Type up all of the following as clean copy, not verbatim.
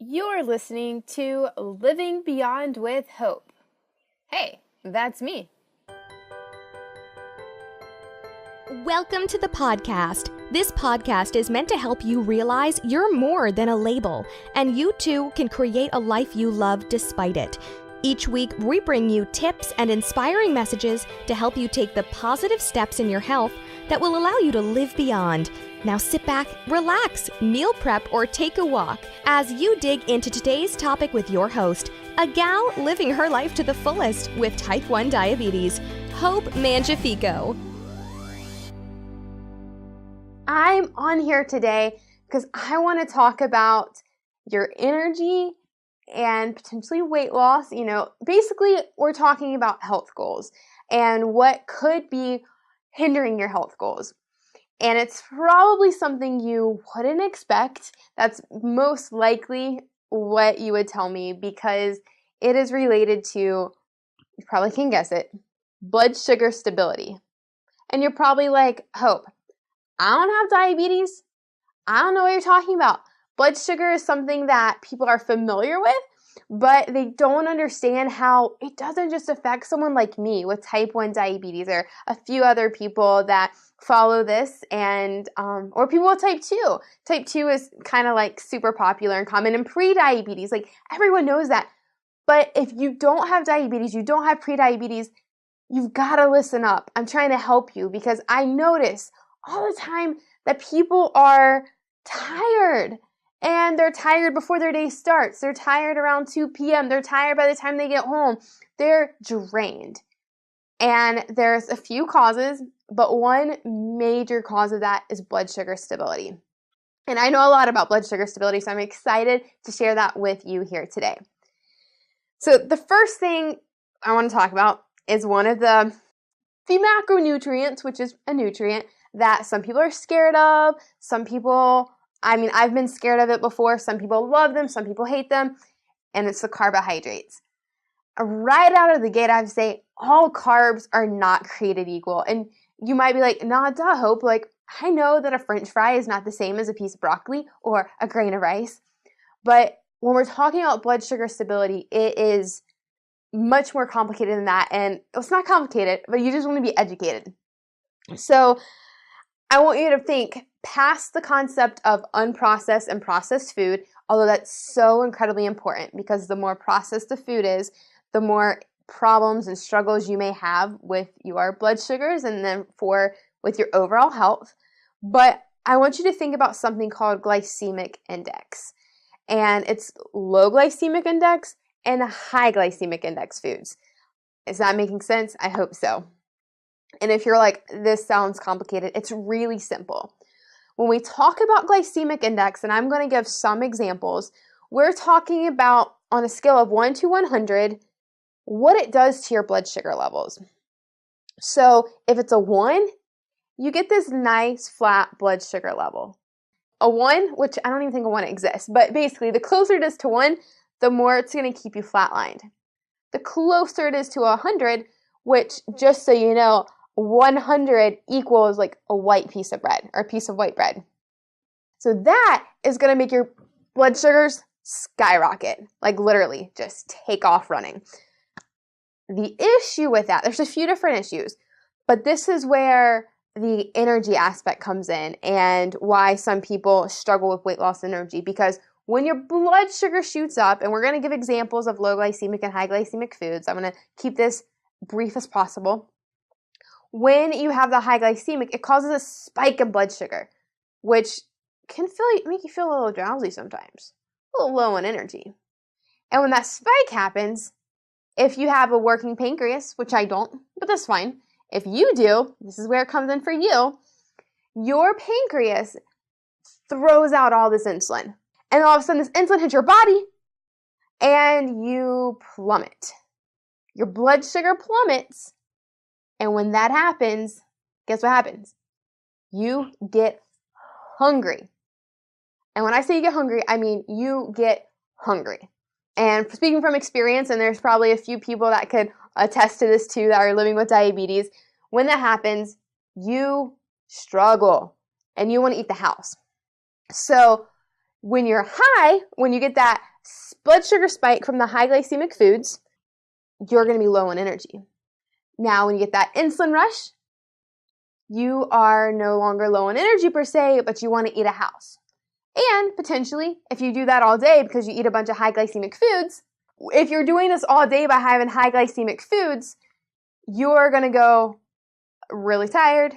You're listening to Living Beyond with Hope. Hey, that's me. Welcome to the podcast. This podcast is meant to help you realize you're more than a label, and you too can create a life you love despite it. Each week, we bring you tips and inspiring messages to help you take the positive steps in your health that will allow you to live beyond. Now sit back, relax, meal prep, or take a walk as you dig into today's topic with your host, a gal living her life to the fullest with type 1 diabetes, Hope Mangiafico. I'm on here today because I want to talk about your energy and potentially weight loss. Basically, we're talking about health goals and what could be hindering your health goals. And it's probably something you wouldn't expect. That's most likely what you would tell me because it is related to, you probably can guess it, blood sugar stability. And you're probably like, Hope, I don't have diabetes. I don't know what you're talking about. Blood sugar is something that people are familiar with, but they don't understand how it doesn't just affect someone like me with type 1 diabetes or a few other people that follow this and or people with type 2. Type 2 is kind of like super popular and common, and pre-diabetes, like everyone knows that. But if you don't have diabetes, you don't have pre-diabetes, you've got to listen up. I'm trying to help you because I notice all the time that people are tired. And they're tired before their day starts. They're tired around 2 p.m. They're tired by the time they get home. They're drained. And there's a few causes, but one major cause of that is blood sugar stability. And I know a lot about blood sugar stability, so I'm excited to share that with you here today. So the first thing I want to talk about is one of the macronutrients, which is a nutrient that some people are scared of. I've been scared of it before. Some people love them, some people hate them, and it's the carbohydrates. Right out of the gate, I have to say, all carbs are not created equal. And you might be like, nah, duh, Hope. Like, I know that a French fry is not the same as a piece of broccoli or a grain of rice. But when we're talking about blood sugar stability, it is much more complicated than that. And it's not complicated, but you just want to be educated. So I want you to think past the concept of unprocessed and processed food, although that's so incredibly important because the more processed the food is, the more problems and struggles you may have with your blood sugars and then with your overall health. But I want you to think about something called glycemic index. And it's low glycemic index and high glycemic index foods. Is that making sense? I hope so. And if you're like, this sounds complicated, it's really simple. When we talk about glycemic index, and I'm going to give some examples, we're talking about on a scale of 1 to 100, what it does to your blood sugar levels. So if it's a 1, you get this nice flat blood sugar level. A 1, which I don't even think a 1 exists, but basically the closer it is to 1, the more it's going to keep you flatlined. The closer it is to 100, which just so you know, 100 equals like a white piece of bread or a piece of white bread. So that is going to make your blood sugars skyrocket, like literally just take off running. The issue with that, there's a few different issues, but this is where the energy aspect comes in and why some people struggle with weight loss and energy, because when your blood sugar shoots up, and we're going to give examples of low glycemic and high glycemic foods, I'm going to keep this brief as possible. When you have the high glycemic, it causes a spike in blood sugar, which can make you feel a little drowsy sometimes, a little low on energy. And when that spike happens, if you have a working pancreas, which I don't, but that's fine. If you do, this is where it comes in for you, your pancreas throws out all this insulin. And all of a sudden this insulin hits your body and you plummet. Your blood sugar plummets. And when that happens, guess what happens? You get hungry. And when I say you get hungry, I mean you get hungry. And speaking from experience, and there's probably a few people that could attest to this too that are living with diabetes, when that happens, you struggle and you want to eat the house. So When you're high, when you get that blood sugar spike from the high glycemic foods, you're going to be low in energy. Now, when you get that insulin rush, you are no longer low in energy per se, but you want to eat a house. And potentially, if you do that all day because you eat a bunch of high glycemic foods, if you're doing this all day by having high glycemic foods, you're going to go really tired,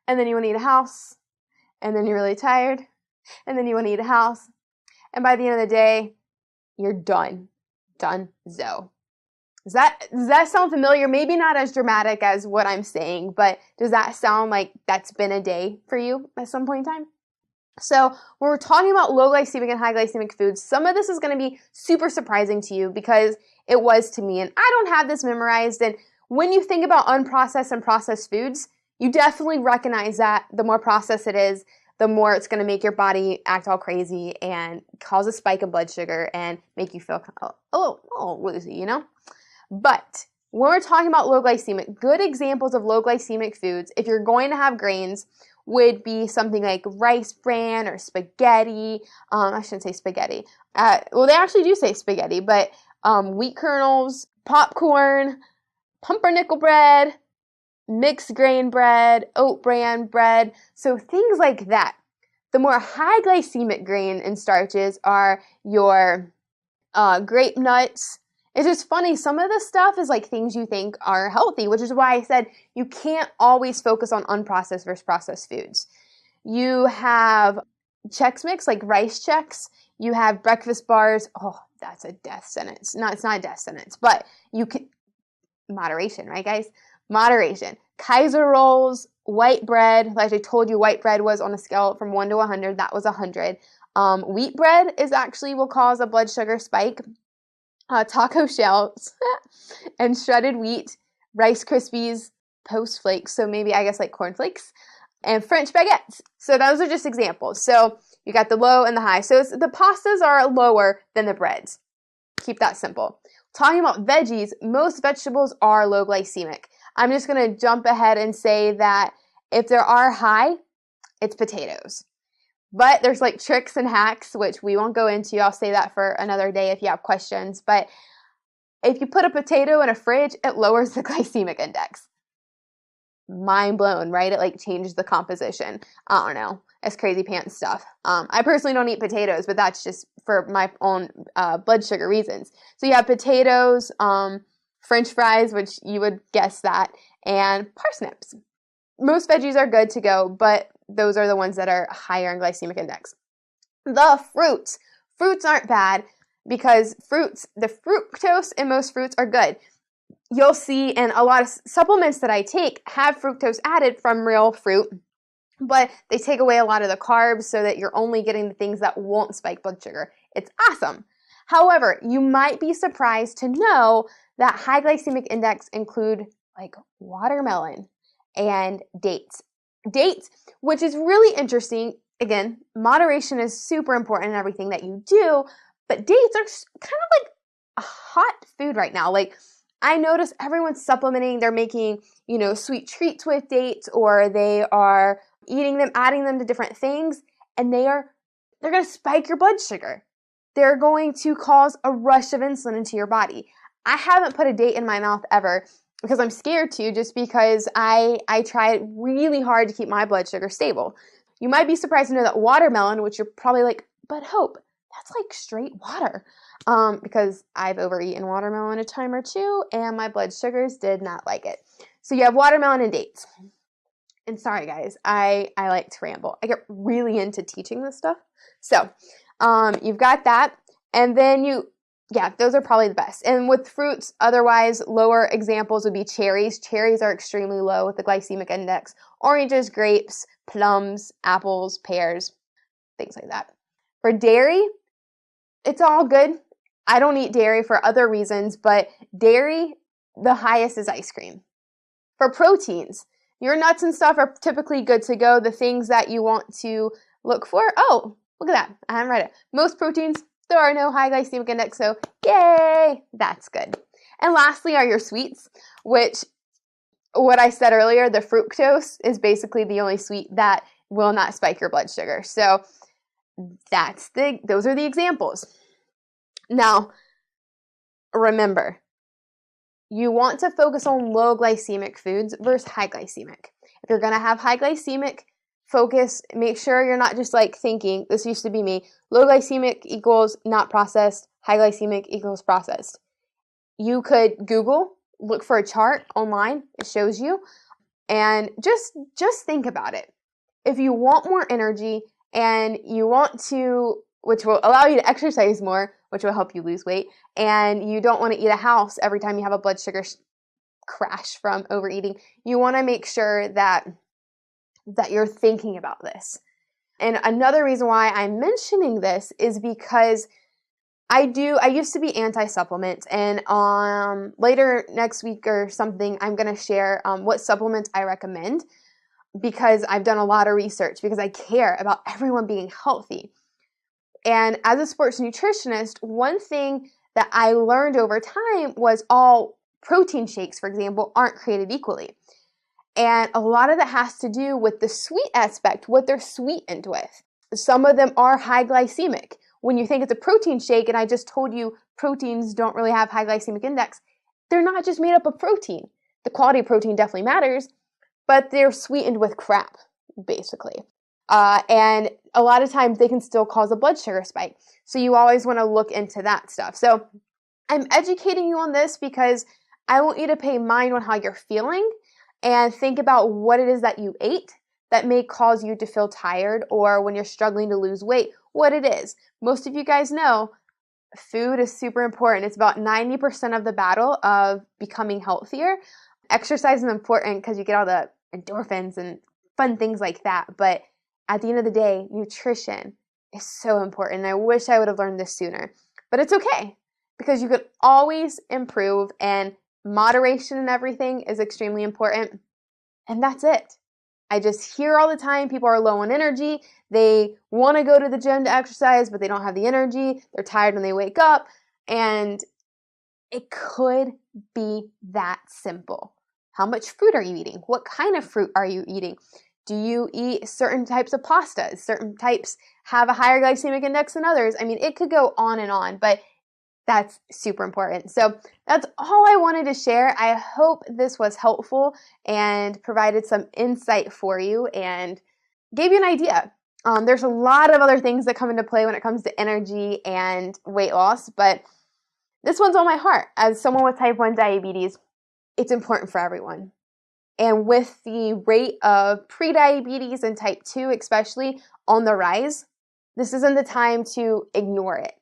and then you want to eat a house, and then you're really tired, and then you want to eat a house, and by the end of the day, you're done. Done-zo. Does that sound familiar? Maybe not as dramatic as what I'm saying, but does that sound like that's been a day for you at some point in time? So when we're talking about low glycemic and high glycemic foods, some of this is going to be super surprising to you because it was to me, and I don't have this memorized. And when you think about unprocessed and processed foods, you definitely recognize that the more processed it is, the more it's going to make your body act all crazy and cause a spike in blood sugar and make you feel a little woozy, you know? But when we're talking about low glycemic, good examples of low glycemic foods, if you're going to have grains, would be something like rice bran or spaghetti. I shouldn't say spaghetti. Well, they actually do say spaghetti, but wheat kernels, popcorn, pumpernickel bread, mixed grain bread, oat bran bread. So things like that. The more high glycemic grain and starches are your grape nuts. It's just funny, some of this stuff is like things you think are healthy, which is why I said you can't always focus on unprocessed versus processed foods. You have Chex Mix, like rice Chex. You have breakfast bars. Oh, that's a death sentence. No, it's not a death sentence, but you can, moderation, right guys? Moderation. Kaiser rolls, white bread. Like I told you, white bread was on a scale from 1 to 100. That was 100. Wheat bread will cause a blood sugar spike. Taco shells and shredded wheat, Rice Krispies, Post Flakes, so maybe I guess like corn flakes, and French baguettes. So those are just examples. So you got the low and the high. So the pastas are lower than the breads. Keep that simple. Talking about veggies, most vegetables are low glycemic. I'm just going to jump ahead and say that if there are high, it's potatoes. But there's like tricks and hacks, which we won't go into. I'll say that for another day if you have questions. But if you put a potato in a fridge, it lowers the glycemic index. Mind blown, right? It like changes the composition. I don't know. It's crazy pants stuff. I personally don't eat potatoes, but that's just for my own blood sugar reasons. So you have potatoes, French fries, which you would guess that, and parsnips. Most veggies are good to go, but those are the ones that are higher in glycemic index. The fruits. Fruits aren't bad because the fructose in most fruits are good. You'll see in a lot of supplements that I take have fructose added from real fruit, but they take away a lot of the carbs so that you're only getting the things that won't spike blood sugar. It's awesome. However, you might be surprised to know that high glycemic index include like watermelon and dates. Dates, which is really interesting. Again, moderation is super important in everything that you do, but dates are kind of like a hot food right now. Like I notice everyone's supplementing, they're making, sweet treats with dates, or they are eating them, adding them to different things, and they're going to spike your blood sugar. They're going to cause a rush of insulin into your body. I haven't put a date in my mouth ever because I'm scared to, just because I try really hard to keep my blood sugar stable. You might be surprised to know that watermelon, which you're probably like, but Hope, that's like straight water. Because I've overeaten watermelon a time or two and my blood sugars did not like it. So you have watermelon and dates. And sorry guys, I like to ramble. I get really into teaching this stuff. So you've got that. And then those are probably the best. And with fruits, otherwise, lower examples would be cherries. Cherries are extremely low with the glycemic index. Oranges, grapes, plums, apples, pears, things like that. For dairy, it's all good. I don't eat dairy for other reasons, but dairy, the highest is ice cream. For proteins, your nuts and stuff are typically good to go. The things that you want to look for, oh, look at that. I haven't read it. Most proteins, there are no high glycemic index, so yay, that's good. And lastly are your sweets, which, what I said earlier, the fructose is basically the only sweet that will not spike your blood sugar. So those are the examples. Now, remember, you want to focus on low glycemic foods versus high glycemic. If you're going to have high glycemic, make sure you're not just like thinking, this used to be me, low glycemic equals not processed, high glycemic equals processed. You could Google, look for a chart online, it shows you, and just think about it. If you want more energy and you want to, which will allow you to exercise more, which will help you lose weight, and you don't want to eat a house every time you have a blood sugar crash from overeating, you want to make sure that you're thinking about this. And another reason why I'm mentioning this is because I used to be anti-supplement, and later next week or something, I'm going to share what supplements I recommend, because I've done a lot of research, because I care about everyone being healthy. And as a sports nutritionist, one thing that I learned over time was all protein shakes, for example, aren't created equally. And a lot of that has to do with the sweet aspect, what they're sweetened with. Some of them are high glycemic. When you think it's a protein shake, and I just told you proteins don't really have high glycemic index, they're not just made up of protein. The quality of protein definitely matters, but they're sweetened with crap, basically. And a lot of times they can still cause a blood sugar spike. So you always want to look into that stuff. So I'm educating you on this because I want you to pay mind on how you're feeling and think about what it is that you ate that may cause you to feel tired, or when you're struggling to lose weight, what it is. Most of you guys know food is super important. It's about 90% of the battle of becoming healthier. Exercise is important because you get all the endorphins and fun things like that. But at the end of the day, nutrition is so important. And I wish I would have learned this sooner. But it's okay, because you could always improve, and moderation in everything is extremely important. And that's it. I just hear all the time people are low on energy. They want to go to the gym to exercise, but they don't have the energy. They're tired when they wake up. And it could be that simple. How much fruit are you eating? What kind of fruit are you eating? Do you eat certain types of pastas? Certain types have a higher glycemic index than others. I mean, it could go on, but that's super important. So that's all I wanted to share. I hope this was helpful and provided some insight for you and gave you an idea. There's a lot of other things that come into play when it comes to energy and weight loss, but this one's on my heart. As someone with type 1 diabetes, it's important for everyone. And with the rate of prediabetes and type 2 especially on the rise, this isn't the time to ignore it.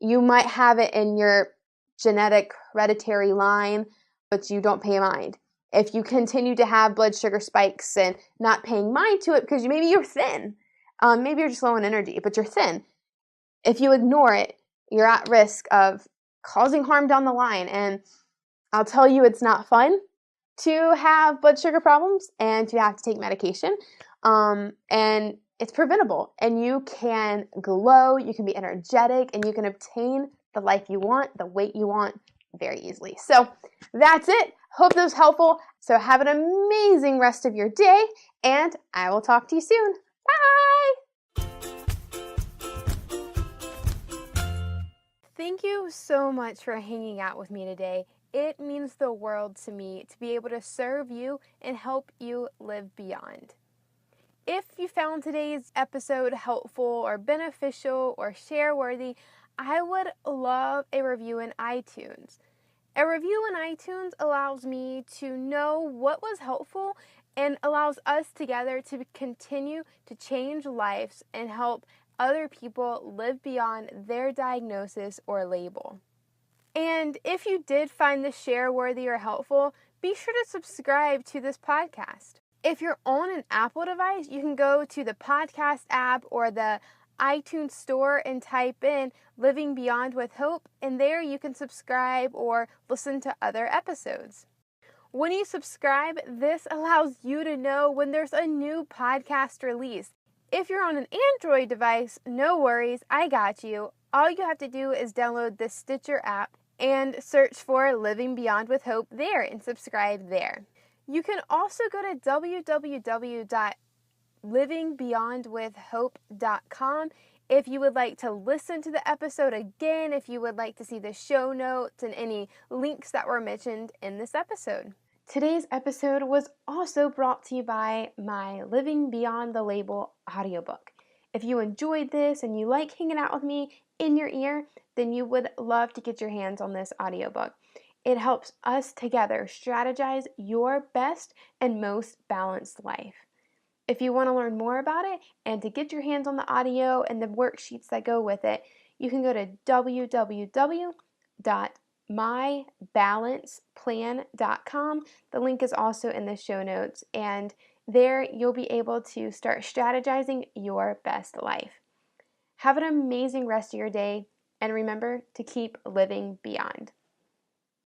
You might have it in your genetic hereditary line, but you don't pay mind. If you continue to have blood sugar spikes and not paying mind to it because maybe you're thin, maybe you're just low on energy, but you're thin. If you ignore it, you're at risk of causing harm down the line. And I'll tell you, it's not fun to have blood sugar problems and to have to take medication. And it's preventable, and you can glow, you can be energetic, and you can obtain the life you want, the weight you want very easily. So that's it. Hope this was helpful. So have an amazing rest of your day, and I will talk to you soon. Bye! Thank you so much for hanging out with me today. It means the world to me to be able to serve you and help you live beyond. If you found today's episode helpful or beneficial or share-worthy, I would love a review in iTunes. A review in iTunes allows me to know what was helpful and allows us together to continue to change lives and help other people live beyond their diagnosis or label. And if you did find this share-worthy or helpful, be sure to subscribe to this podcast. If you're on an Apple device, you can go to the podcast app or the iTunes store and type in Living Beyond with Hope, and there you can subscribe or listen to other episodes. When you subscribe, this allows you to know when there's a new podcast release. If you're on an Android device, no worries, I got you. All you have to do is download the Stitcher app and search for Living Beyond with Hope there and subscribe there. You can also go to www.livingbeyondwithhope.com If you would like to listen to the episode again, if you would like to see the show notes and any links that were mentioned in this episode. Today's episode was also brought to you by my Living Beyond the Label audiobook. If you enjoyed this and you like hanging out with me in your ear, then you would love to get your hands on this audiobook. It helps us together strategize your best and most balanced life. If you want to learn more about it and to get your hands on the audio and the worksheets that go with it, you can go to www.mybalanceplan.com. The link is also in the show notes, and there you'll be able to start strategizing your best life. Have an amazing rest of your day, and remember to keep living beyond.